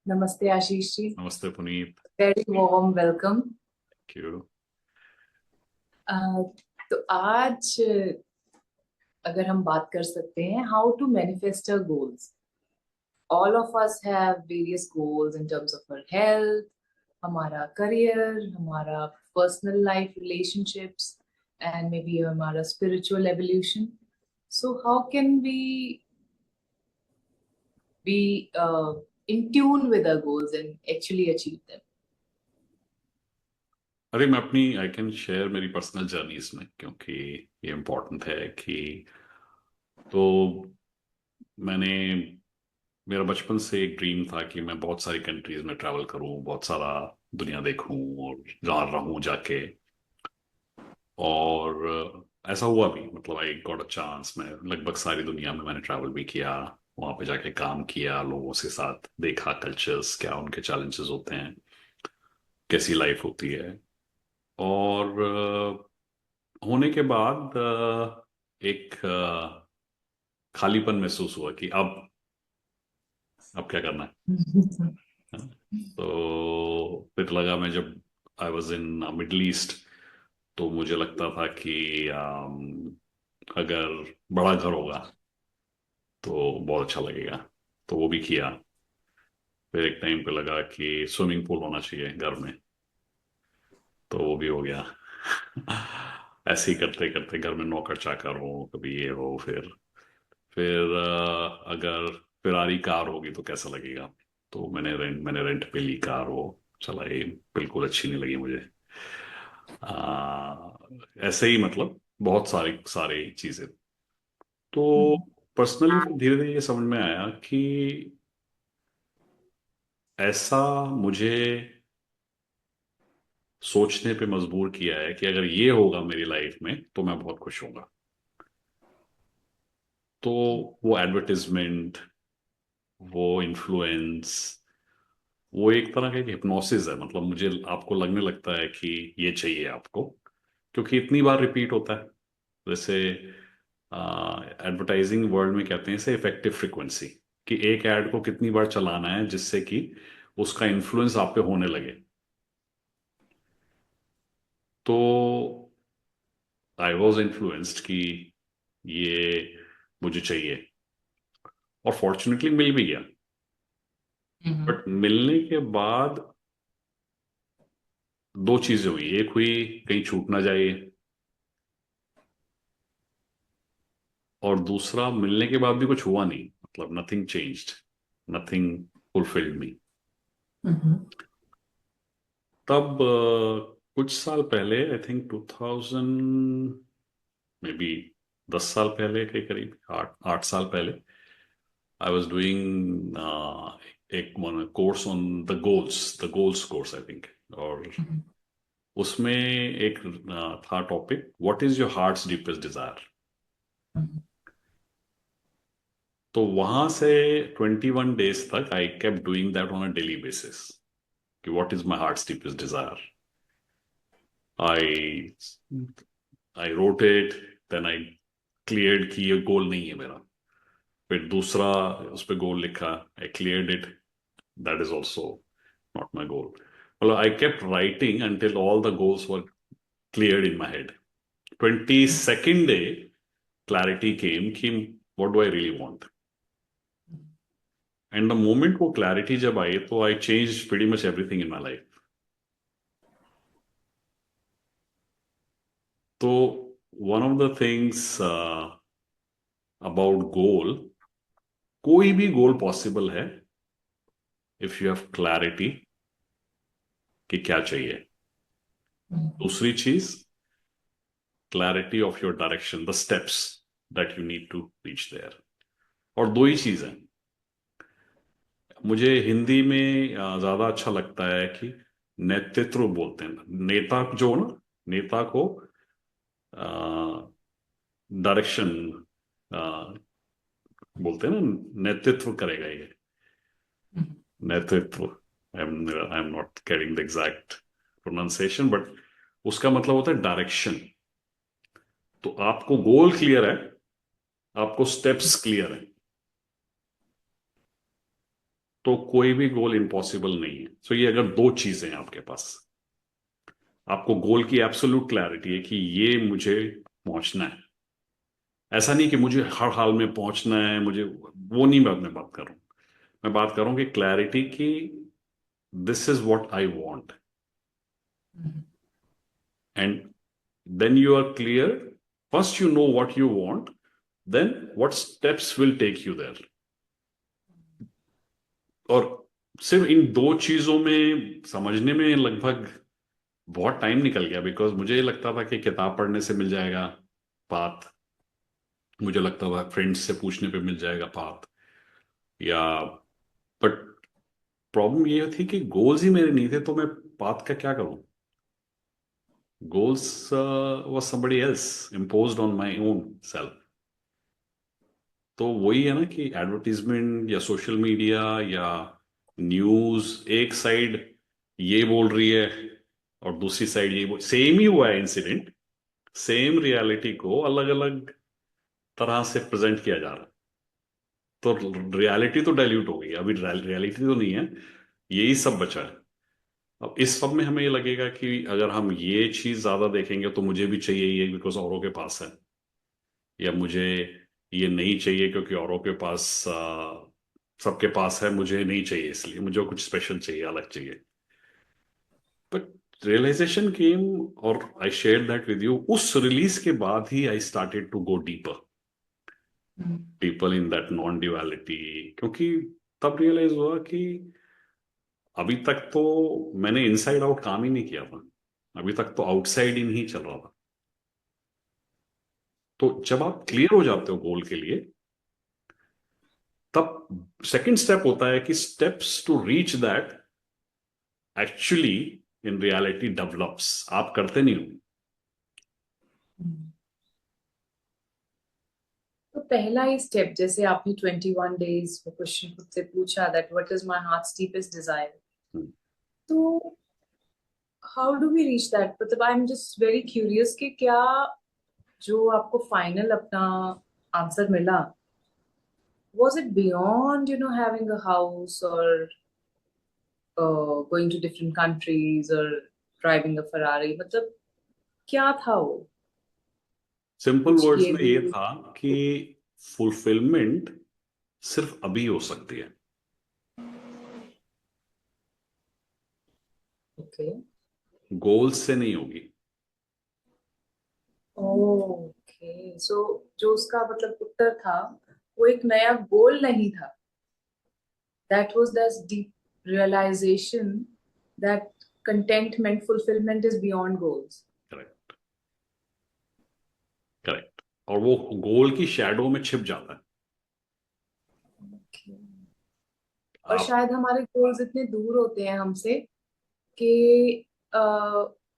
नमस्ते आशीष जी। नमस्ते Puneet. Very warm welcome. क्यों? तो आज अगर हम बात कर सकते हैं how to manifest our goals. All of us have various goals in terms of our health, हमारा करियर, हमारा personal life relationships and maybe हमारा spiritual evolution. So how can we be in tune with our goals and actually achieve them? अरे मैं अपनी I can share मेरी personal journey इसमें, क्योंकि ये इम्पोर्टेंट है कि तो मैंने मेरा बचपन से एक ड्रीम था कि मैं बहुत सारी कंट्रीज में ट्रैवल करूं, बहुत सारा दुनिया देखूं और जहाँ रहूं जाके। और ऐसा हुआ भी, मतलब आई गॉट अ चांस। मैं लगभग सारी दुनिया में मैंने ट्रैवल भी किया, वहां पे जाके काम किया, लोगों के साथ देखा कल्चर्स क्या, उनके चैलेंजेस होते हैं, कैसी लाइफ होती है। और होने के बाद एक खालीपन महसूस हुआ कि अब क्या करना है। तो फिर लगा, मैं जब I was in middle east, तो मुझे लगता था कि अगर बड़ा घर होगा तो बहुत अच्छा लगेगा, तो वो भी किया। फिर एक टाइम पे लगा कि स्विमिंग पूल होना चाहिए घर में, तो वो भी हो गया। ऐसे ही करते करते घर में नौकर चाकर हो, कभी ये हो, फिर अगर फिरारी कार होगी तो कैसा लगेगा। तो मैंने रेंट पे ली कार, वो चलाई, बिल्कुल अच्छी नहीं लगी मुझे। ऐसे ही मतलब बहुत सारी सारी चीजें। तो पर्सनली फिर धीरे धीरे ये समझ में आया कि ऐसा मुझे सोचने पे मजबूर किया है कि अगर ये होगा मेरी लाइफ में तो मैं बहुत खुश होऊंगा। तो वो एडवर्टिजमेंट, वो इन्फ्लुएंस, वो एक तरह का एक हिप्नोसिस है। मतलब मुझे आपको लगने लगता है कि ये चाहिए आपको, क्योंकि इतनी बार रिपीट होता है। जैसे एडवर्टाइजिंग वर्ल्ड में कहते हैं इसे इफेक्टिव फ्रीक्वेंसी, कि एक ऐड को कितनी बार चलाना है जिससे कि उसका इन्फ्लुएंस आप पे होने लगे। तो आई वॉज इन्फ्लुएंस्ड कि ये मुझे चाहिए, और फॉर्चुनेटली मिल भी गया। हम्म। बट मिलने के बाद दो चीजें हुई। एक हुई, कहीं छूट ना जाए, और दूसरा, मिलने के बाद भी कुछ हुआ नहीं, मतलब नथिंग चेंज्ड, नथिंग फुलफिल्ड मी। हम्म। तब कुछ साल पहले, आई थिंक 2000, मे बी 10 साल पहले के करीब, 8 8 साल पहले, आई वॉज डूइंग एक course on the goals course I think. और उसमें एक था topic, what is your heart's deepest desire. Hmm. तो वहां से 21 डेज तक I kept doing that on a daily basis, कि what is my heart's deepest desire. I I wrote it, then I cleared कि ये गोल नहीं है मेरा। फिर दूसरा उस पर गोल लिखा, I cleared it, that is also not my goal. मतलब I kept writing until all the goals were cleared in my head. 22nd day clarity came कि what do I really want. And the moment वो clarity जब I, तो I change pretty much everything in my life. तो one of the things about goal, कोई भी goal possible है if you have clarity कि क्या चाहिए। दूसरी चीज, clarity of your direction, the steps that you need to reach there. और दो ही चीज हैं। मुझे हिंदी में ज्यादा अच्छा लगता है कि नेतृत्व बोलते हैं, नेता जो हो ना, नेता को डायरेक्शन बोलते हैं ना, नेतृत्व करेगा ये, नेतृत्व। I am not getting the exact pronunciation, but उसका मतलब होता है डायरेक्शन। तो आपको गोल क्लियर है, आपको स्टेप्स क्लियर है, तो कोई भी गोल इम्पॉसिबल नहीं है। सो ये अगर दो चीजें हैं आपके पास, आपको गोल की एब्सोल्यूट क्लैरिटी है कि ये मुझे पहुंचना है, ऐसा नहीं कि मुझे हर हाल में पहुंचना है मुझे, वो नहीं मैं बात कर रहा हूं। मैं बात कर रहा हूं कि क्लैरिटी की, this is what I want, and then you are clear, first you know what you want, then what steps will take you there. और सिर्फ इन दो चीजों में समझने में लगभग बहुत टाइम निकल गया, बिकॉज मुझे लगता था कि किताब पढ़ने से मिल जाएगा पाथ, मुझे लगता था फ्रेंड्स से पूछने पे मिल जाएगा पाथ, या बट प्रॉब्लम ये थी कि गोल्स ही मेरे नहीं थे, तो मैं पाथ का क्या करूं? Goals was somebody else imposed on my own self। तो वही है ना कि एडवर्टीजमेंट या सोशल मीडिया या न्यूज एक साइड ये बोल रही है और दूसरी साइड ये बोल, सेम ही हुआ है इंसिडेंट, सेम रियलिटी को अलग अलग तरह से प्रेजेंट किया जा रहा है। तो रियलिटी तो डाइल्यूट हो गई, अभी रियलिटी तो नहीं है, यही सब बचा है। अब इस सब में हमें ये लगेगा कि अगर हम ये चीज ज्यादा देखेंगे तो मुझे भी चाहिए ये बिकॉज औरों के पास है, या मुझे ये नहीं चाहिए क्योंकि औरों के पास सबके पास है, मुझे नहीं चाहिए इसलिए मुझे कुछ स्पेशल चाहिए, अलग चाहिए। बट रियलाइजेशन केम, और I share that with you, उस रिलीज के बाद ही I started to go deeper, people in that non duality. क्योंकि तब रियलाइज हुआ कि अभी तक तो मैंने इनसाइड आउट काम ही नहीं किया था, अभी तक तो आउटसाइड इन ही चल रहा था। तो जब आप क्लियर हो जाते हो गोल के लिए, तब सेकंड स्टेप होता है कि steps to reach that actually in reality develops, आप करते नहीं हो। तो पहला ही स्टेप, जैसे आपने 21 डेज वो क्वेश्चन खुद से पूछा that what is my heart's deepest desire, hmm. तो how do we reach that? मतलब I am just very curious कि क्या जो आपको फाइनल अपना आंसर मिला, was it beyond having a house or going to different countries or driving a Ferrari? मतलब क्या था वो सिंपल which वर्ड्स में gave ये you? था कि फुलफिलमेंट सिर्फ अभी हो सकती है, Okay. गोल्स से नहीं होगी। ओके, सो जो उसका मतलब उत्तर था, वो एक नया गोल नहीं था. That was this deep realization that contentment, fulfillment is beyond goals. Correct, correct. और वो गोल की शैडो में छिप जाता है। Okay. और आप शायद हमारे गोल्स इतने दूर होते हैं हमसे कि अ,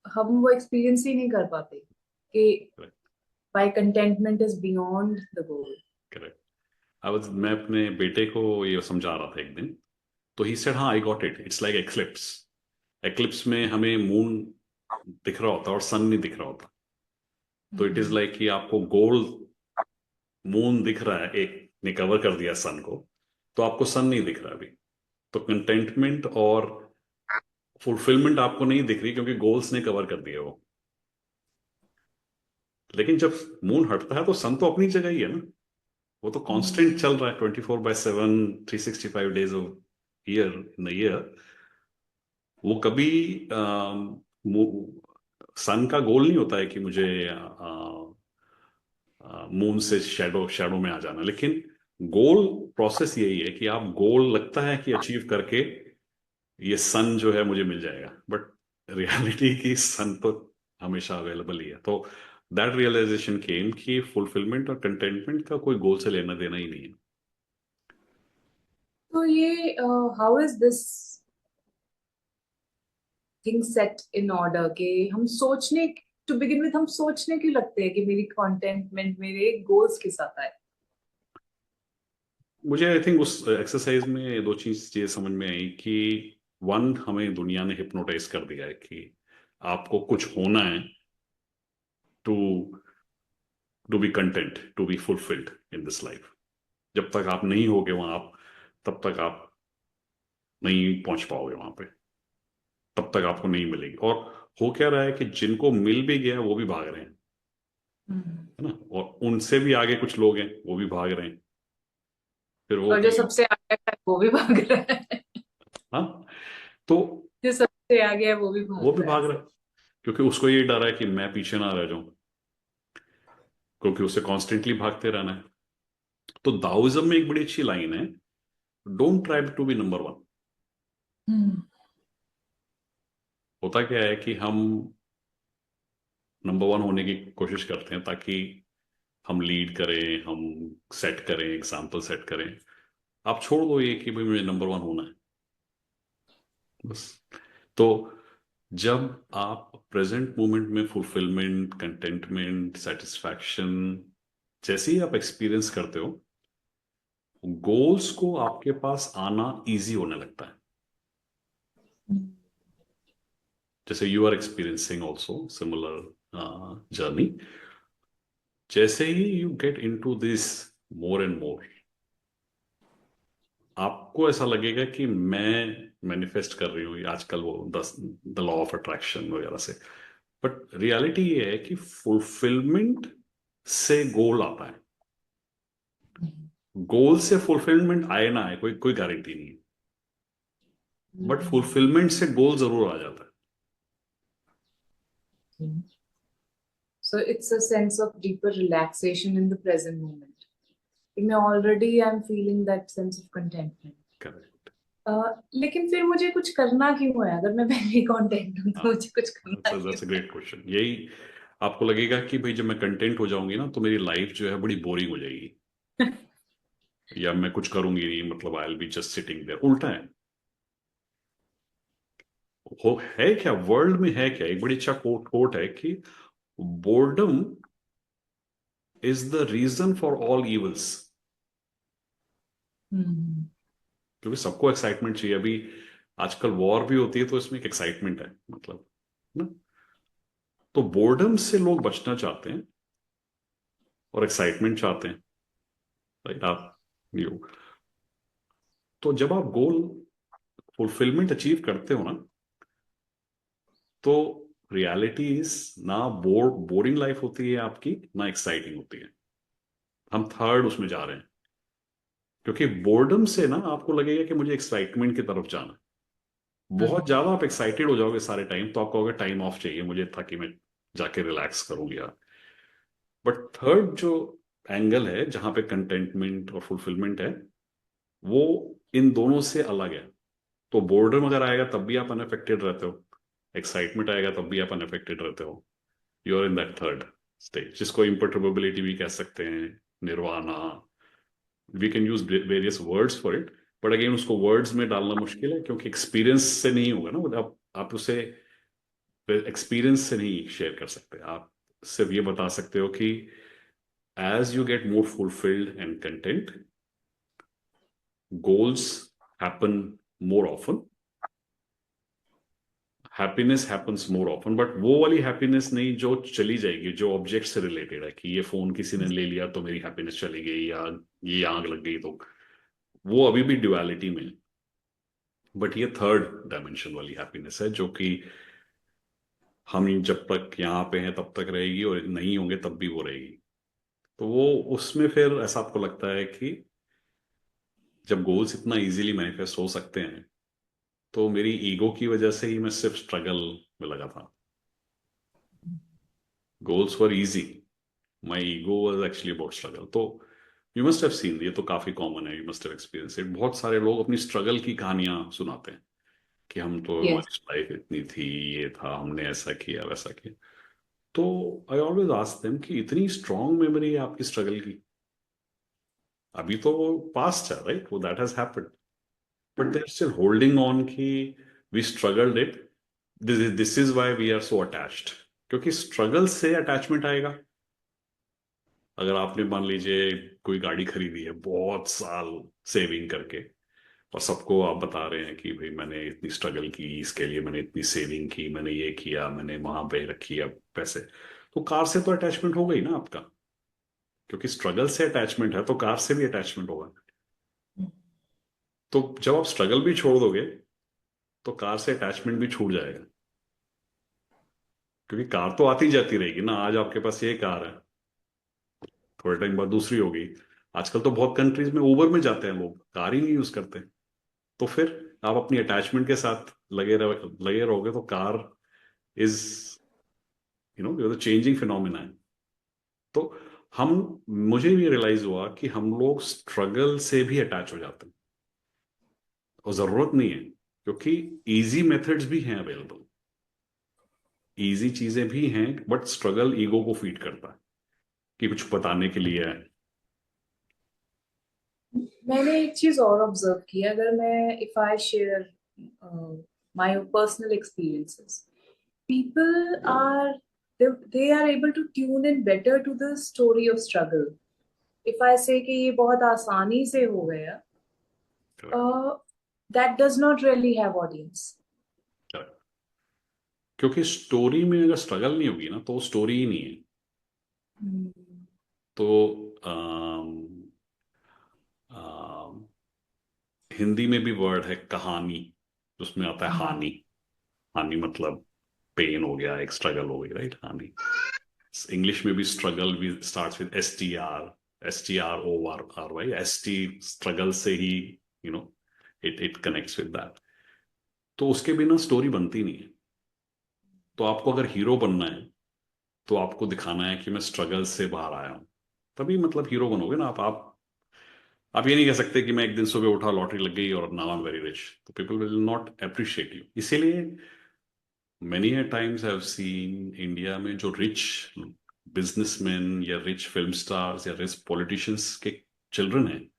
हम वो एक्सपीरियंस ही नहीं कर पाते कि correct, by contentment is beyond the goal. Correct. मैं अपने बेटे को ये समझा रहा था एक दिन, तो ही सेड हाँ I got it, it's like eclipse. Eclipse में हमें मून दिख रहा होता है और सन नहीं दिख रहा होता। तो इट इज लाइक कि आपको गोल, मून दिख रहा है, एक ने कवर कर दिया सन को, तो आपको सन नहीं दिख रहा अभी। तो कंटेंटमेंट और फुलफिलमेंट आपको नहीं दिख रही क्योंकि गोल्स ने कवर कर दिया वो। लेकिन जब मून हटता है तो सन तो अपनी जगह ही है ना, वो तो कांस्टेंट चल रहा है 24/7, 365 days of year in year. वो कभी सन का गोल नहीं होता है कि मुझे मून से शैडो शैडो में आ जाना, लेकिन गोल प्रोसेस यही है कि आप गोल लगता है कि अचीव करके ये सन जो है मुझे मिल जाएगा, बट रियलिटी की सन तो हमेशा अवेलेबल ही है। तो दैट रियलाइजेशन केम कि फुलफिलमेंट और कंटेंटमेंट का कोई गोल से लेना देना ही नहीं है। तो ये how is this thing set in order के हम सोचने, टू बिगिन विथ हम सोचने क्यों लगते हैं कि मेरी कंटेंटमेंट मेरे गोल्स के साथ आए? मुझे आई थिंक उस एक्सरसाइज में दो चीजें समझ में आई कि वन, हमें दुनिया ने हिप्नोटाइज कर दिया है कि आपको कुछ होना है to to be content, to be fulfilled in this life. जब तक आप नहीं होगे वहां, आप तब तक आप नहीं पहुंच पाओगे वहां पे, तब तक आपको नहीं मिलेगी। और हो क्या रहा है कि जिनको मिल भी गया वो भी भाग रहे हैं, हम्म। है ना, और उनसे भी आगे कुछ लोग हैं वो भी भाग रहे हैं, फिर वो और जो कहीं। सबसे आगे है वो भी भाग रहा है। हाँ, तो जो सबसे आगे है वो भी वो भाग भी रहा है। भाग रहा है, क्योंकि उसको ये डर है कि मैं पीछे ना रह जाऊं, क्योंकि उसे कॉन्स्टेंटली भागते रहना है। तो दाओइज्म में एक बड़ी अच्छी लाइन है, don't try to be number one. Hmm. होता क्या है कि हम नंबर वन होने की कोशिश करते हैं ताकि हम लीड करें, हम सेट करें, एग्जाम्पल सेट करें। आप छोड़ दो ये कि भाई मुझे नंबर वन होना है, बस। तो जब आप प्रेजेंट मोमेंट में फुलफिलमेंट, कंटेंटमेंट, सेटिस्फैक्शन जैसे ही आप एक्सपीरियंस करते हो, गोल्स को आपके पास आना इजी होने लगता है। जैसे you are experiencing also similar journey. जैसे ही you get into this more and more, आपको ऐसा लगेगा कि मैं मैनिफेस्ट कर रही हूँ, ये आजकल वो द लॉ ऑफ अट्रैक्शन वगैरह से। बट रियलिटी ये है कि फुलफिलमेंट से गोल आता है, गोल से फुलफिलमेंट आए ना आए कोई कोई गारंटी नहीं है, बट फुलफिलमेंट से गोल जरूर आ जाता है। So it's a sense of deeper relaxation in the present moment. मैं already I'm feeling that sense of contentment. Correct. लेकिन फिर मुझे कुछ करना क्यों है? अगर मैं पहले ही content हूँ हाँ, तो मुझे कुछ करना दैट्स अ क्यों ग्रेट क्वेश्चन। यही आपको लगेगा कि भाई जब मैं कंटेंट हो जाऊंगी ना तो मेरी लाइफ जो है बड़ी बोरिंग हो जाएगी, है? या मैं कुछ करूंगी नहीं, मतलब I will be just sitting there. उल्टा है, हो है क्या वर्ल्ड में, है क्या, एक बड़ी अच्छा कोट कोट है कि boredom is the reason for all evils. Hmm. क्योंकि सबको एक्साइटमेंट चाहिए। अभी आजकल वॉर भी होती है तो इसमें एक एक्साइटमेंट है, मतलब ना। तो बोर्डम से लोग बचना चाहते हैं और एक्साइटमेंट चाहते हैं, राइट। आप यू तो जब आप गोल फुलफिलमेंट अचीव करते हो ना, तो रियलिटी इज ना बोरिंग लाइफ होती है आपकी, ना एक्साइटिंग होती है। हम थर्ड उसमें जा रहे हैं, क्योंकि बोर्डम से ना आपको लगेगा कि मुझे एक्साइटमेंट की तरफ जाना है। बहुत हम्म। ज्यादा आप एक्साइटेड हो जाओगे सारे टाइम तो आप कहोगे टाइम ऑफ चाहिए मुझे ताकि मैं जाके रिलैक्स करूँ यार। बट थर्ड जो एंगल है जहां पे कंटेंटमेंट और फुलफिलमेंट है, वो इन दोनों से अलग है। तो बोर्डम अगर आएगा तब भी आप अनअफेक्टेड रहते हो, एक्साइटमेंट आएगा तब भी आप अनअफेक्टेड रहते हो। You are in that third stage, जिसको इम्पर्टर्बेबिलिटी भी कह सकते हैं, nirvana. We can use various words for it, but again उसको वर्ड्स में डालना मुश्किल है क्योंकि एक्सपीरियंस से नहीं होगा ना। मतलब आप उसे एक्सपीरियंस से नहीं शेयर कर सकते। आप सिर्फ ये बता सकते हो कि as you get more fulfilled and content, goals happen more often, happiness happens more often, but वो वाली हैप्पीनेस नहीं जो चली जाएगी, जो ऑब्जेक्ट से रिलेटेड है कि ये फोन किसी ने ले लिया तो मेरी हैप्पीनेस चली गई, या ये आग लग गई, तो वो अभी भी ड्युअलिटी में है। बट ये थर्ड डायमेंशन वाली हैप्पीनेस है जो कि हम जब तक यहाँ पे हैं तब तक रहेगी, और नहीं होंगे तब भी वो रहेगी। तो वो उसमें फिर ऐसा आपको लगता है कि जब गोल्स इतना इजीली मैनिफेस्ट हो सकते हैं, तो मेरी ईगो की वजह से ही मैं सिर्फ स्ट्रगल में लगा था। Goals were easy, my ego was actually about struggle. तो यू मस्ट हैव सीन, ये तो काफी कॉमन है, you must have experience it. बहुत सारे लोग अपनी स्ट्रगल की कहानियां सुनाते हैं कि हम तो, Yes. हमारी लाइफ इतनी थी, ये था, हमने ऐसा किया वैसा किया। तो आई ऑलवेज आस्क देम कि इतनी स्ट्रांग मेमोरी है आपकी स्ट्रगल की, अभी तो वो पास्ट है, राइट, वो that has happened, but they are still holding on कि we struggled it, this is why we are so attached. क्योंकि स्ट्रगल से अटैचमेंट आएगा। अगर आपने मान लीजिए कोई गाड़ी खरीदी है बहुत साल सेविंग करके, और सबको आप बता रहे हैं कि भाई मैंने इतनी स्ट्रगल की इसके लिए, मैंने इतनी सेविंग की, मैंने ये किया, मैंने वहां पे रखी अब पैसे, तो कार से तो अटैचमेंट हो गई ना आपका। क्योंकि स्ट्रगल से अटैचमेंट है तो कार से भी अटैचमेंट होगा। तो जब आप स्ट्रगल भी छोड़ दोगे तो कार से अटैचमेंट भी छूट जाएगा, क्योंकि कार तो आती जाती रहेगी ना। आज आपके पास ये कार है, थोड़े टाइम बाद दूसरी होगी। आजकल तो बहुत कंट्रीज में उबर में जाते हैं लोग, कार ही नहीं यूज करते। तो फिर आप अपनी अटैचमेंट के साथ लगे रहोगे तो कार इज चेंजिंग फिनोमिना है। तो हम मुझे भी रियलाइज हुआ कि हम लोग स्ट्रगल से भी अटैच हो जाते हैं, और जरूरत नहीं है, क्योंकि इजी मेथड्स भी हैं अवेलेबल, इजी चीजें भी हैं, बट स्ट्रगल ईगो को फीड करता है कि कुछ बताने के लिए है। मैंने एक चीज और ऑब्जर्व किया, अगर मैं if I share my personal experiences, people are they are able to tune in better to the story of struggle. If I say कि ये बहुत आसानी से हो गया, Correct, that does not really have audience. correct. क्योंकि story में अगर स्ट्रगल नहीं होगी ना तो स्टोरी ही नहीं है। Hmm. तो अम, अम, हिंदी में भी वर्ड है कहानी, उसमें आता है Hmm. हानि। हानि मतलब पेन हो गया, एक स्ट्रगल हो गई, राइट, हानि। इंग्लिश में भी स्ट्रगल भी starts with STRORRY, ST, struggle से ही you know it connects with that. तो उसके बिना स्टोरी बनती नहीं है। तो आपको अगर हीरो बनना है तो आपको दिखाना है कि मैं स्ट्रगल से बाहर आया हूं, तभी मतलब हीरो बनोगे ना आप ये नहीं कह सकते कि मैं एक दिन सुबह उठा, लॉटरी लग गई और now I am very rich, तो people will not appreciate you. इसीलिए many a times I have seen India में जो रिच बिजनेसमैन या रिच फिल्म स्टार्स या रिच पॉलिटिशियंस के चिल्ड्रन हैं,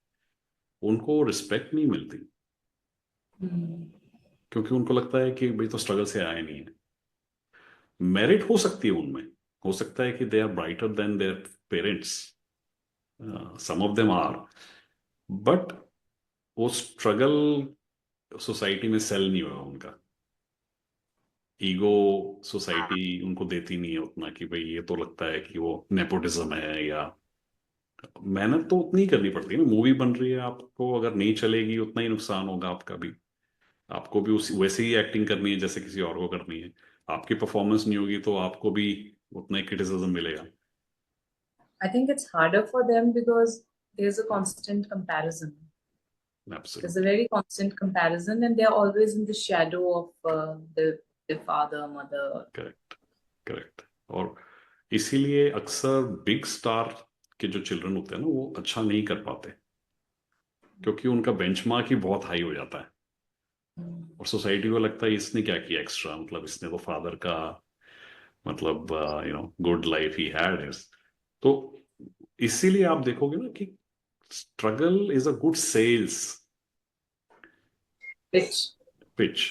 उनको रिस्पेक्ट नहीं मिलती, Hmm. क्योंकि उनको लगता है कि भाई तो स्ट्रगल से आए नहीं है। मेरिट हो सकती है उनमें, हो सकता है कि they are brighter than their parents, some of them are, but वो स्ट्रगल सोसाइटी में सेल नहीं हुआ उनका। ईगो सोसाइटी उनको देती नहीं है उतना कि भाई ये तो लगता है कि वो नेपोटिज्म है, या मेहनत तो उतनी ही करनी पड़ती है ना। मूवी बन रही है, आपको अगर नहीं चलेगी उतना ही नुकसान होगा आपका भी। आपको भी उसी वैसे ही एक्टिंग करनी है जैसे किसी और को करनी है। आपकी परफॉर्मेंस नहीं होगी तो आपको भी उतना ही क्रिटिसिज्म मिलेगा। I think it's harder for them because there's a constant comparison. There's a absolutely, very constant comparison, and they're always in the shadow of their father, mother. Correct, correct. और इसीलिए अक्सर बिग स्टार के जो children होते हैं ना वो अच्छा नहीं कर पाते, क्योंकि उनका बेंचमार्क ही बहुत हाई हो जाता है। Hmm. और सोसाइटी को लगता है इसने क्या किया एक्स्ट्रा, मतलब इसने तो फादर का मतलब गुड लाइफ ही हैड हिज। तो इसीलिए आप देखोगे ना कि struggle is a good sales Which pitch.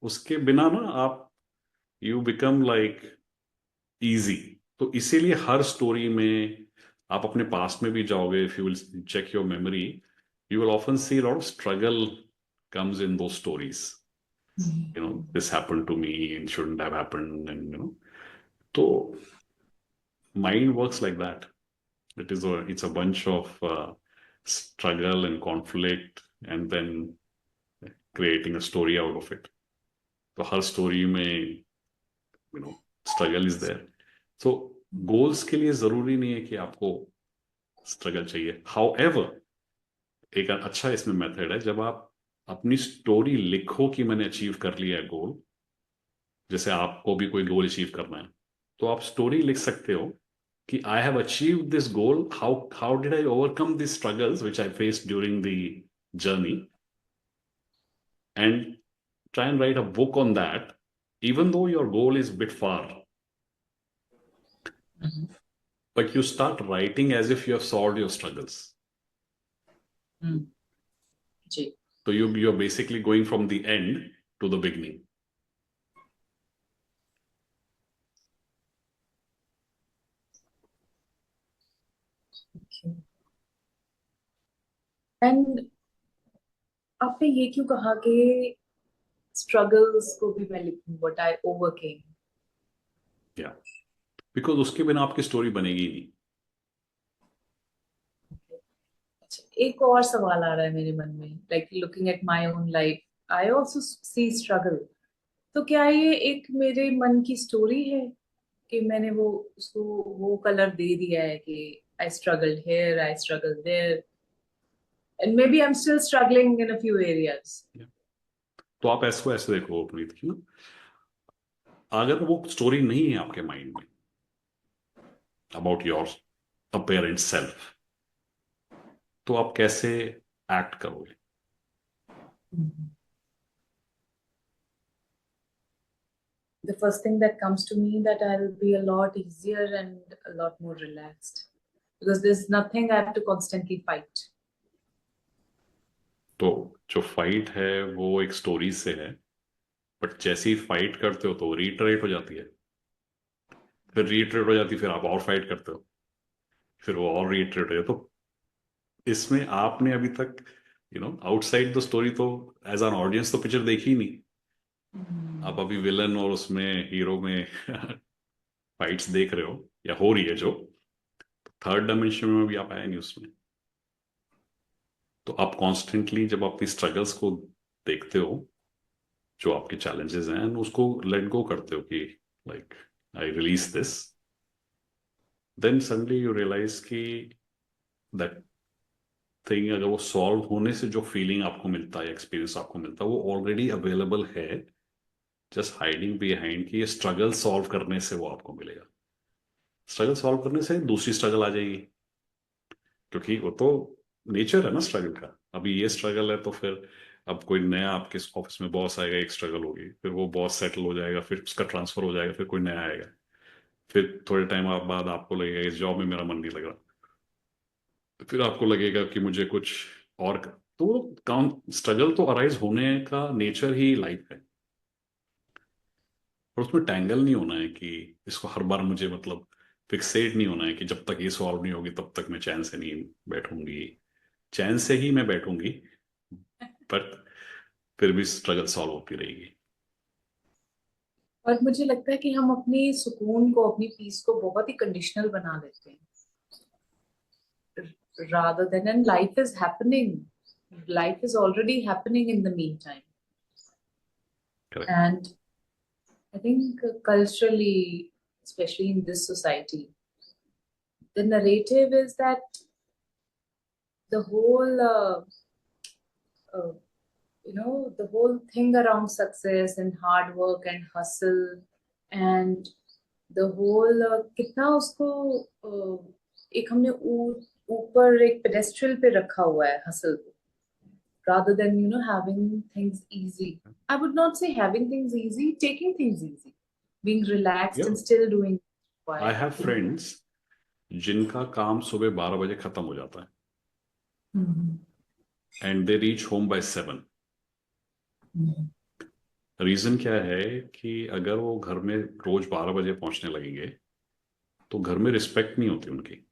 उसके बिना ना आप यू बिकम लाइक इजी। तो इसीलिए हर स्टोरी में आप अपने पास्ट में भी जाओगे, if you will check your memory, you will often see lot of struggle comes in those stories. This happened to me and shouldn't have happened, and so mind works like that. It's a bunch of struggle and conflict, and then creating a story out of it. तो हर story में struggle is there. So goals के लिए जरूरी नहीं है कि आपको स्ट्रगल चाहिए। हाउएवर एक अच्छा इसमें मेथड है, जब आप अपनी स्टोरी लिखो कि मैंने अचीव कर लिया है गोल, जैसे आपको भी कोई गोल अचीव करना है, तो आप स्टोरी लिख सकते हो कि I have achieve this goal, how how did I overcome this struggles which I face during the journey, and try and write a book on that, even though your goal is a bit far. But you start writing as if you have solved your struggles. Hmm. So you're basically going from the end to the beginning. And आपने ये क्यों कहा कि struggles को भी मैं लिखूं, what I overcame? Yeah. Because उसके बिना आपकी स्टोरी बनेगी ही नहीं। अच्छा, एक और सवाल आ रहा है मेरे मन में, like looking at my own life, I also C struggle. तो क्या ये एक मेरे मन की स्टोरी है कि मैंने वो उसको वो कलर दे दिया है कि I struggle here, I struggle there, and maybe I am still struggling in a few areas. तो आप ऐसो ऐसे देखो प्रीत की ना, अगर वो स्टोरी नहीं है आपके माइंड में अबाउट योर अपेरेंट सेल्फ, तो आप कैसे एक्ट करोगे? The first thing that comes to me that I'll be a lot easier and a lot more relaxed because there's nothing I have to constantly fight. तो जो fight है वो एक story से है, बट जैसे ही फाइट करते हो तो रीटरेट हो जाती है, फिर रीटरेट हो जाती है, फिर आप और फाइट करते हो, फिर वो और रीटरेट हो जाती है। तो इसमें आपने अभी तक आउटसाइड द स्टोरी तो एज एन ऑडियंस तो पिक्चर देखी ही नहीं। आप अभी विलन और उसमें हीरो में फाइट्स देख रहे हो या हो रही है जो, थर्ड डायमेंशन में भी आप आए नहीं उसमें। तो आप कॉन्स्टेंटली जब अपनी स्ट्रगल्स को देखते हो, जो आपके चैलेंजेस हैं, उसको लेट गो करते हो कि like I release this, then suddenly you realise कि दैट थिंग, अगर वो सॉल्व होने से जो फीलिंग आपको मिलता है, एक्सपीरियंस आपको मिलता है, वो ऑलरेडी अवेलेबल है, जस्ट हाइडिंग बिहाइंड कि ये स्ट्रगल सॉल्व करने से वो आपको मिलेगा। स्ट्रगल सॉल्व करने से दूसरी स्ट्रगल आ जाएगी, क्योंकि वो तो नेचर है ना स्ट्रगल का। अभी ये स्ट्रगल है तो फिर अब कोई नया आपके ऑफिस में बॉस आएगा, एक स्ट्रगल होगी, फिर वो बॉस सेटल हो जाएगा, फिर उसका ट्रांसफर हो जाएगा, फिर कोई नया आएगा, फिर थोड़े टाइम बाद आपको लगेगा इस जॉब में मेरा मन नहीं लग रहा, फिर आपको लगेगा कि मुझे कुछ और तो काम, स्ट्रगल तो अराइज होने का नेचर ही लाइफ है। और उसमें टैंगल नहीं होना है कि इसको हर बार मुझे मतलब फिक्सेट नहीं होना है कि जब तक ये सॉल्व नहीं होगी तब तक मैं चैन से नहीं बैठूंगी। चैन से ही मैं बैठूंगी, बट फिर भी स्ट्रगल सॉल्व होती रहेगी। और मुझे लगता है कि हम अपनी सुकून को, अपनी पीस को बहुत ही कंडीशनल बना देते हैं, rather than, and life is already happening in the meantime. Correct. And I think culturally, especially in this society, the narrative is that the whole uh, the whole thing around success and hard work and hustle and the whole कितना उसको एक हमने ऊपर एक pedestal पे रखा हुआ है हसल को, rather than having things easy. I would not say having things easy, taking things easy, being relaxed या and still doing I quiet. Have friends जिनका काम सुबह 12 बजे खत्म हो जाता Mhm. है and they reach home by 7। Mhm. Reason क्या है कि अगर वो घर में रोज 12 बजे पहुंचने लगेंगे तो घर में रिस्पेक्ट नहीं होती उनकी।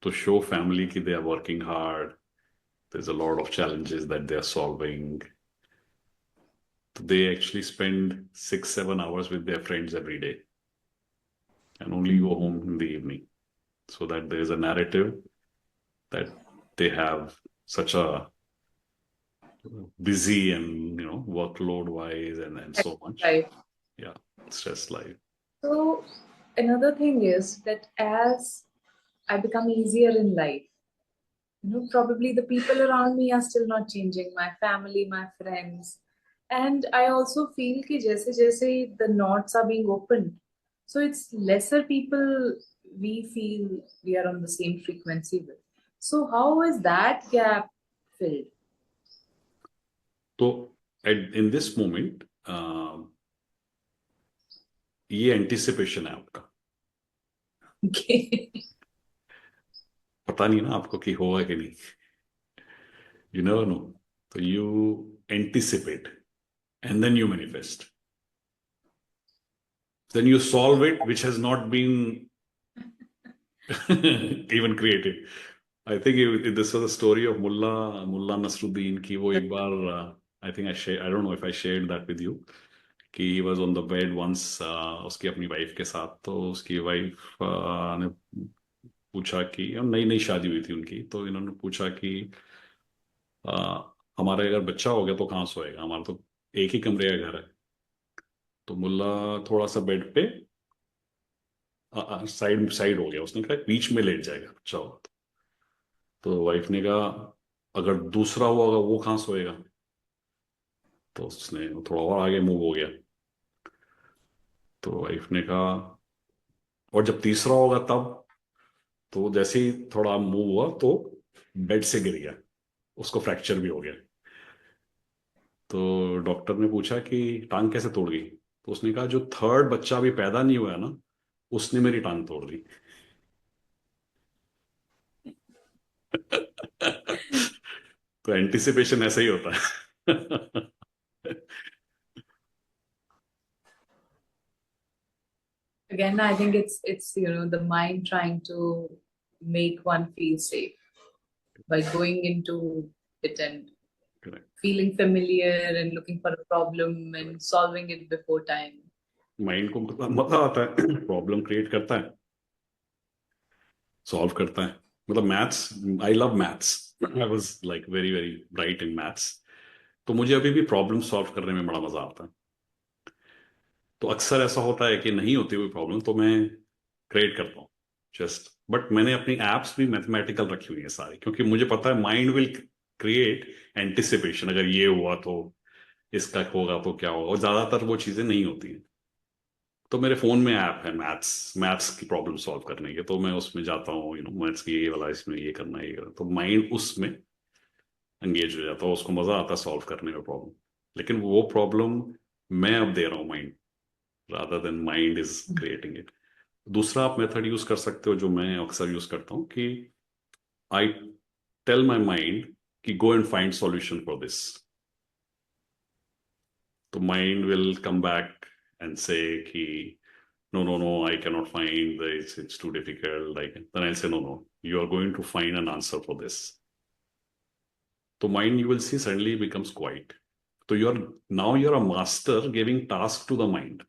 तो शो फैमिली की they are working hard, there's a lot of challenges that they are solving. They actually spend 6-7 hours with their friends every day and only go home in the evening. So that there is a narrative that they have such a busy and workload wise and so much. Right. Yeah, stress life. So another thing is that as I become easier in life, probably the people around me are still not changing, my family, my friends, and I also feel कि जैसे जैसे the knots are being opened, so it's lesser people we feel we are on the same frequency with. So how is that gap filled? So in this moment, ये anticipation है आपका। Okay. पता नहीं ना आपको कि होगा कि नहीं, यू नेवर नो। तो you anticipate and then you manifest, then you solve it which has not been even created. I think this was a story of Mullah Nasruddin ki wo ek baar, I think I don't know if I shared that with you, कि he was on the bed once, उसकी अपनी wife के साथ, तो उसकी wife ने पूछा कि नई नई शादी हुई थी उनकी, तो इन्होंने पूछा कि आ, हमारे अगर बच्चा हो गया तो कहाँ सोएगा, हमारा तो एक ही कमरे का घर है। तो मुल्ला थोड़ा सा बेड पे साइड साइड हो गया, उसने कहा बीच में लेट जाएगा बच्चा होगा तो वाइफ ने कहा अगर दूसरा हुआ होगा वो कहाँ सोएगा। तो उसने थोड़ा और आगे मूव हो गया। तो वाइफ ने कहा और जब तीसरा होगा तब। तो जैसे ही थोड़ा मूव हुआ तो बेड से गिर गया, उसको फ्रैक्चर भी हो गया। तो डॉक्टर ने पूछा कि टांग कैसे तोड़ गई, तो उसने कहा जो थर्ड बच्चा अभी पैदा नहीं हुआ है ना, उसने मेरी टांग तोड़ दी। तो एंटिसिपेशन ऐसा ही होता है। Again, I think it's the mind trying to make one feel safe by going into it and Correct. feeling familiar and looking for a problem and solving it before time. Mind को मतलब मजा आता है, problem create करता है, solve करता है। मतलब maths, I love maths, I was like very very bright in maths. तो मुझे अभी भी प्रॉब्लम सॉल्व करने में बड़ा मजा आता है। तो अक्सर ऐसा होता है कि नहीं होती कोई प्रॉब्लम तो मैं क्रिएट करता हूँ जस्ट। बट मैंने अपनी एप्स भी मैथमेटिकल रखी हुई है सारी, क्योंकि मुझे पता है माइंड विल क्रिएट एंटिसिपेशन, अगर ये हुआ तो इसका होगा तो क्या होगा, और ज्यादातर वो चीजें नहीं होती हैं। तो मेरे फोन में ऐप है मैथ्स मैथ्स की प्रॉब्लम सॉल्व करने के, तो मैं उसमें जाता हूँ, मैथ्स की ये वाला, इसमें ये करना है, ये करना, तो माइंड उसमें एंगेज हो जाता है, उसको मजा आता है सॉल्व करने में प्रॉब्लम। लेकिन वो प्रॉब्लम मैं अब दे रहा हूँ mind, rather than mind is creating it. दूसरा आप मेथड यूज कर सकते हो जो मैं अक्सर यूज करता हूँ कि आई टेल माई माइंड कि go and find solution for this. तो mind will come back and say कि no no no, I cannot find this, it's too difficult, like then I'll say no no, you are going to find an answer for this. So mind, you will see, suddenly becomes quiet. So you're a master giving task to the mind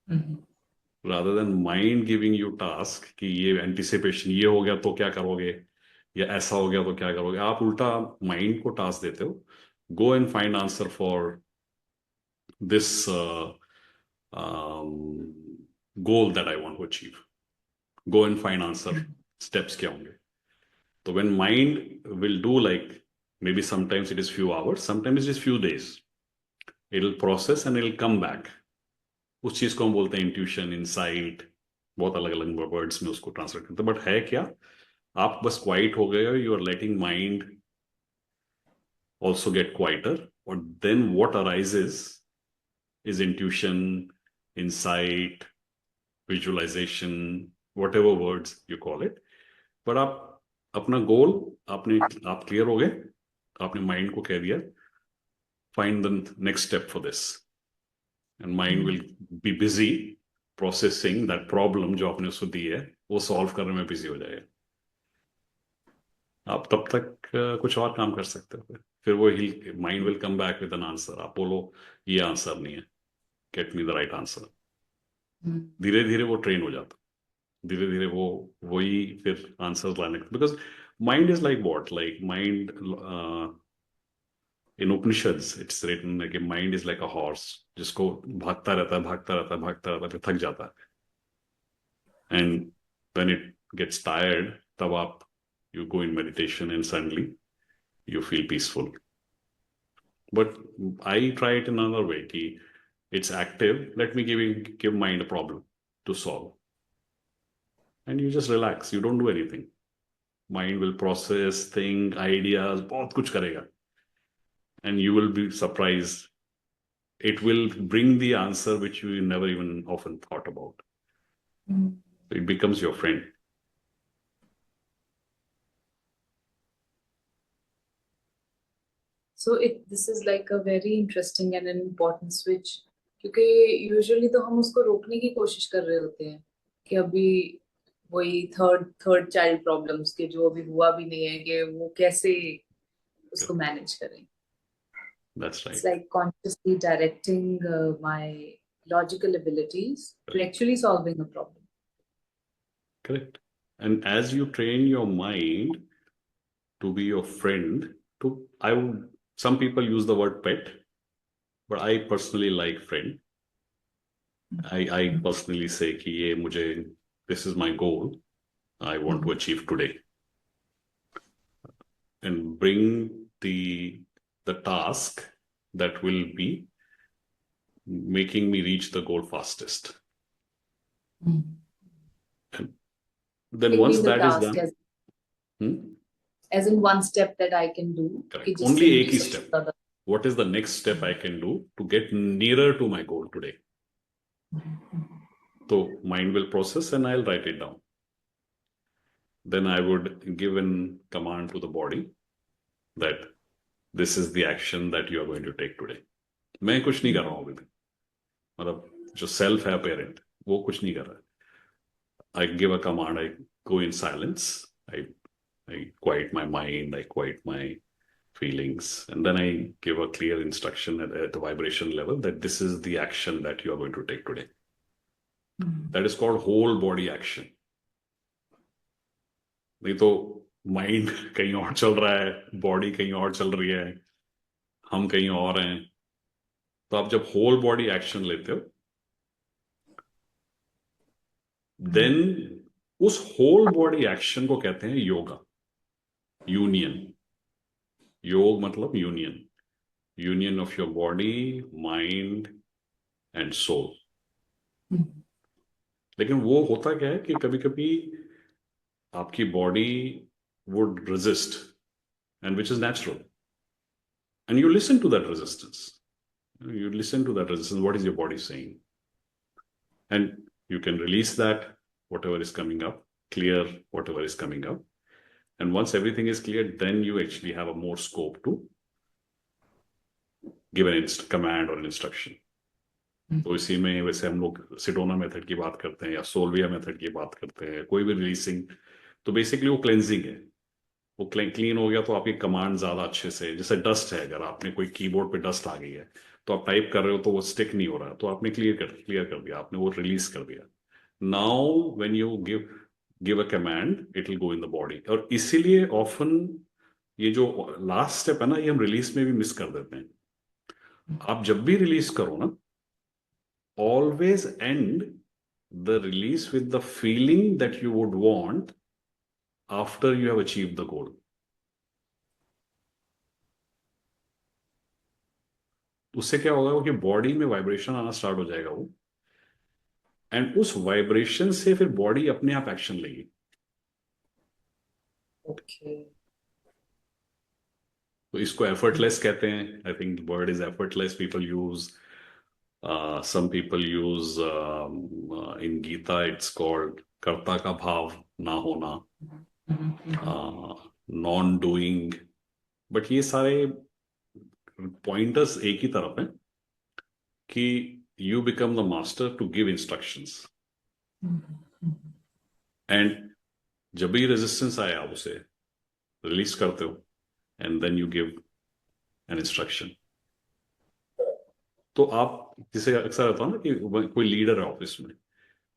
Mhm. rather than mind giving you task कि ये anticipation, ये हो गया तो क्या करोगे, या ऐसा हो गया तो क्या करोगे। आप उल्टा माइंड को टास्क देते हो, go and find answer for this goal that I want to achieve, go and find answer, steps क्या होंगे। So when mind will do, like, maybe sometimes it is few hours, sometimes it is few days, it'll process and it'll come back। उस चीज को हम बोलते हैं intuition, insight, बहुत अलग अलग वर्ड्स में उसको ट्रांसलेट करते हैं। बट है क्या, आप बस क्वाइट हो गए हो, you are letting mind also get quieter, और then what arises is intuition, insight, visualization, whatever words you call it. पर आप अपना गोल, आप क्लियर हो गए, आपने माइंड को कह दिया find the next step for this, and mind will be busy processing that problem जो आपने उसको दी है, वो सॉल्व करने में बिजी हो जाएगा। आप तब तक कुछ और काम कर सकते हो। फिर वो mind will come back with an answer, आप बोलो ये आंसर नहीं है, get me the right answer. Mhm. धीरे धीरे वो ट्रेन हो जाता, धीरे धीरे वो वही फिर आंसर लाने, because mind is like what, like mind in Upanishads it's written कि mind is like a horse, जिसको भागता रहता है भागता रहता है भागता रहता है, फिर थक जाता है, and when it gets tired, तब आप you go in meditation and suddenly you feel peaceful. But I try it in another way कि it's active, let me give mind a problem to solve, and you just relax, you don't do anything, mind will process, think, ideas, बहुत कुछ करेगा, and you will be surprised, it will bring the answer which you never even often thought about. Mhm. It becomes your friend. So this is like a very interesting and an important switch, क्योंकि usually तो हम उसको रोकने की कोशिश कर रहे होते हैं कि अभी वही थर्ड थर्ड चाइल्ड प्रॉब्लम्स के जो अभी हुआ भी नहीं है कि वो कैसे उसको मैनेज करें। That's It's right. like consciously directing my logical abilities to actually solving a problem. Correct. And as you train your mind to be your friend, some people use the word pet, but I personally like friend. I personally say कि ये मुझे, this is my goal, I want to achieve today, and bring the task that will be making me reach the goal fastest. And then Give once me the that is task done, as in one step that I can do. correct. कि जिससे Only मुझे एक ही सबसे step. ज्यादा- What is the next step I can do to get nearer to my goal today? So mind will process and I'll write it down. Then I would give a command to the body that this is the action that you are going to take today. मैं कुछ नहीं कर रहा हूँ अभी भी, मतलब जो सेल्फ है पेरेंट वो कुछ नहीं कर रहा है. I give a command, I go in silence, I quiet my mind, I quiet my feelings, and then I give a clear instruction at the vibration level that this is the action that you are going to take today. That is called whole body action. नहीं तो mind कहीं और चल रहा है, body कहीं और चल रही है, हम कहीं और हैं. तो आप जब होल बॉडी एक्शन लेते हो, देन उस होल बॉडी एक्शन को कहते हैं योगा, यूनियन. योग मतलब union, union of your body, mind and soul. लेकिन वो होता क्या है कि कभी कभी आपकी body would resist, and which is natural, and you listen to that resistance. You listen to that resistance. What is your body saying? And you can release that, whatever is coming up, clear whatever is coming up. And once everything is clear, then you actually have a more scope to give an command or an instruction. तो इसी में वैसे हम लोग सिडोना method की बात करते हैं या सोल्विया मेथड की बात करते हैं, कोई भी रिलीजिंग. तो बेसिकली वो क्लेंजिंग है. वो क्लीन हो गया तो आपकी कमांड ज्यादा अच्छे से, जैसे डस्ट है, अगर आपने कोई कीबोर्ड पे डस्ट आ गई है तो आप टाइप कर रहे हो तो वो स्टिक नहीं हो रहा, तो आपने क्लियर कर दिया, आपने वो रिलीज कर दिया. Now when you give a command it will go in the body. और इसीलिए ऑफन ये जो लास्ट स्टेप है ना, ये हम रिलीज में भी मिस कर देते हैं. आप जब भी रिलीज करो ना, always and the release with the feeling that you would want after you have achieve the goal. उससे क्या होगा कि बॉडी में वाइब्रेशन आना स्टार्ट हो जाएगा वो, एंड उस वाइब्रेशन से फिर बॉडी अपने आप एक्शन लेगी. Okay. तो इसको एफर्टलेस कहते हैं. I think word is effortless. People use, some people use, in Gita it's called कर्ता का भाव ना होना, नॉन डूइंग. बट ये सारे पॉइंटर्स एक ही तरफ हैं कि you become the master to give instructions. And जब भी रेजिस्टेंस आए आप उसे रिलीज करते हो, and then you give an instruction. तो आप, जिसे अक्सर होता है ना कि कोई लीडर है ऑफिस में,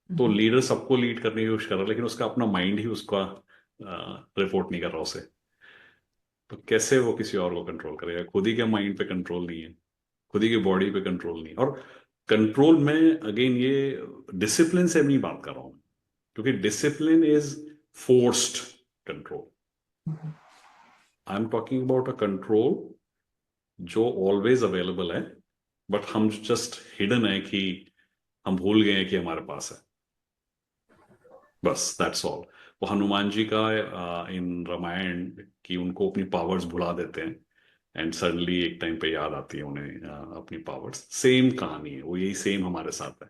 तो लीडर सबको लीड करने की कोशिश कर रहा है, लेकिन उसका अपना माइंड ही उसका रिपोर्ट नहीं कर रहा उसे. तो कैसे वो किसी और को कंट्रोल करेगा? खुद ही के माइंड पे कंट्रोल नहीं है, खुद ही की बॉडी पे कंट्रोल नहीं है. और कंट्रोल में अगेन ये डिसिप्लिन से नहीं बात कर रहा हूं, क्योंकि discipline is forced control. I am talking about a control जो ऑलवेज अवेलेबल है, बट हम जस्ट हिडन है कि हम भूल गए हैं कि हमारे पास है. बस दैट्स ऑल. वो हनुमान जी का इन रामायण की उनको अपनी पावर्स भुला देते हैं, एंड सडनली एक टाइम पे याद आती है उन्हें अपनी पावर्स. सेम कहानी है वो, यही सेम हमारे साथ है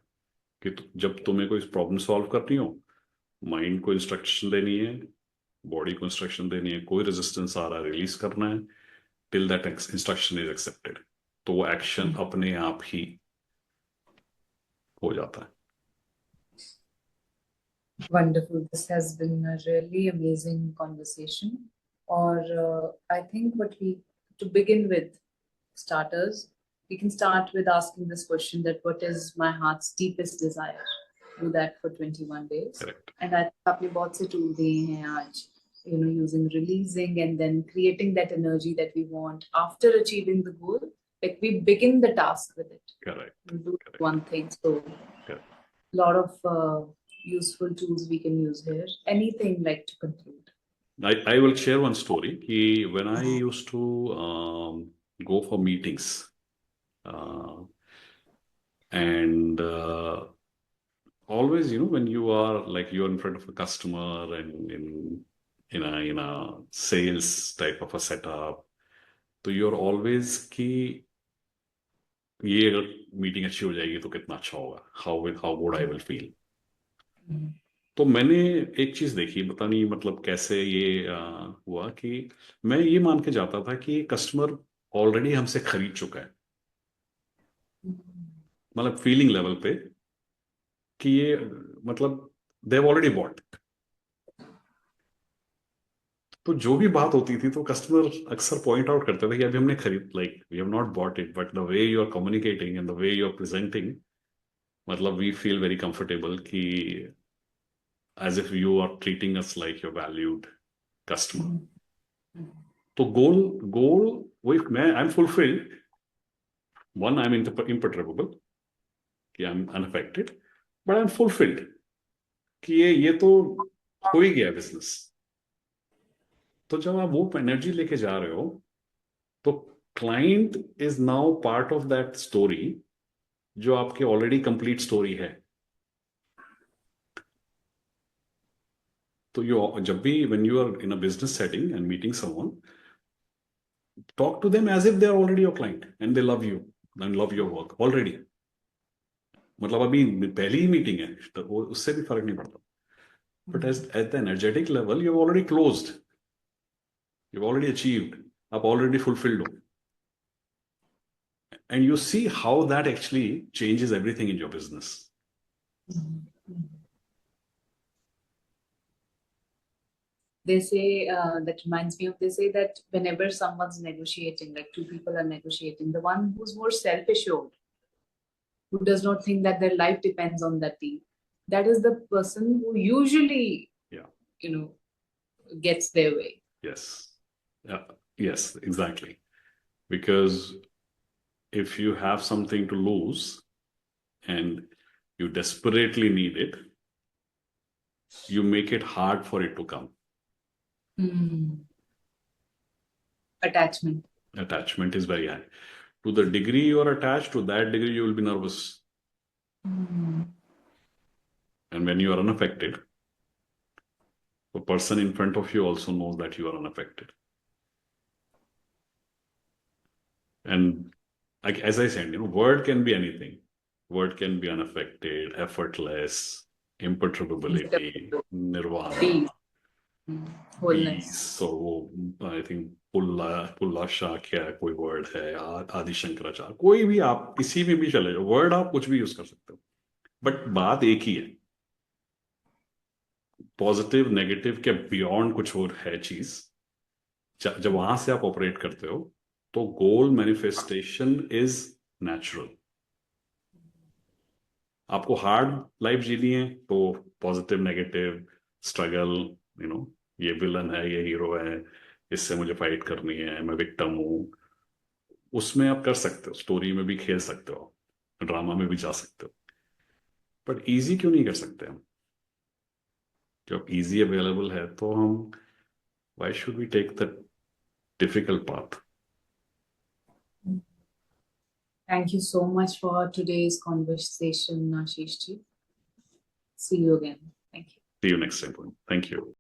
कि जब तुम्हें कोई प्रॉब्लम सॉल्व करनी हो, माइंड को इंस्ट्रक्शन देनी है, बॉडी को इंस्ट्रक्शन देनी है, कोई रेजिस्टेंस आ रहा है रिलीज करना है, till that instruction is accepted, तो वो एक्शन अपने आप ही हो जाता है. Wonderful. This has been a really amazing conversation. Or I think to begin with, starters, we can start with asking this question: that what is my heart's deepest desire? do that for 21 days. Correct. And I आपने बहुत से tool दिए हैं आज, using releasing and then creating that energy that we want after achieving the goal. Like we begin the task with it. Correct. We do Correct. one thing. So Correct. lot of useful tools we can use here. Anything like to conclude? I will share one story. When I used to go for meetings, and always, when you're in front of a customer and in a sales type of a setup, so you're always कि ये अगर meeting अच्छी हो जाएगी तो कितना अच्छा होगा, how good I will feel. तो मैंने एक चीज देखी, पता नहीं मतलब कैसे ये हुआ कि मैं ये मान के जाता था कि कस्टमर ऑलरेडी हमसे खरीद चुका है, मतलब फीलिंग लेवल पे कि ये मतलब दे हैव ऑलरेडी बॉट. तो जो भी बात होती थी तो कस्टमर अक्सर पॉइंट आउट करते थे कि अभी हमने खरीद, like we have not bought it, but the way you are communicating and the way you are presenting, मतलब वी फील वेरी कंफर्टेबल कि as if you are treating us like your valued customer. तो गोल वही, मैं I am fulfilled, one I am imperturbable कि I am unaffected, but I am fulfilled कि ये तो हो ही गया बिजनेस. तो जब आप वो एनर्जी लेके जा रहे हो तो client is now part of that story जो आपकी ऑलरेडी कंप्लीट स्टोरी है. तो जब भी when you are in a business setting and meeting someone, talk to them as if they are already your client and they love you and love your work already. मतलब अभी पहली ही meeting है तो उससे भी फर्क नहीं पड़ता. But at the energetic level, you've already closed, you've already achieved, आप already fulfilled हो. And you see how that actually changes everything in your business. They say, that reminds me of, they say that whenever someone's negotiating, like two people are negotiating, the one who's more self-assured, who does not think that their life depends on that deal, that is the person who usually, gets their way. Yes. Yes, exactly. Because if you have something to lose and you desperately need it, you make it hard for it to come. Attachment is very high. To the degree you are attached, to that degree you will be nervous. And when you are unaffected, the person in front of you also knows that you are unaffected. And like, as I said, word can be anything. Word can be unaffected, effortless, imperturbability, nirvana, peace. So I think पुल्ला Shah क्या कोई word है, आदि शंकराचार्य, कोई भी आप किसी में भी चले जाओ, वर्ड आप कुछ भी यूज कर सकते हो, बट बात एक ही है. पॉजिटिव नेगेटिव के बियॉन्ड कुछ और है चीज. जब वहां से आप ऑपरेट करते हो तो गोल मैनिफेस्टेशन इज नेचुरल. आपको हार्ड लाइफ जीनी है तो पॉजिटिव नेगेटिव स्ट्रगल, ये विलन है, ये हीरो है, इससे मुझे फाइट करनी है, मैं विक्टिम हूं, उसमें आप कर सकते हो, स्टोरी में भी खेल सकते हो, ड्रामा में भी जा सकते हो. बट इजी क्यों नहीं कर सकते हम? जब इजी अवेलेबल है तो हम why should we take the difficult path? Thank you so much for today's conversation, Ashish ji. See you again. Thank you. See you next time. Thank you.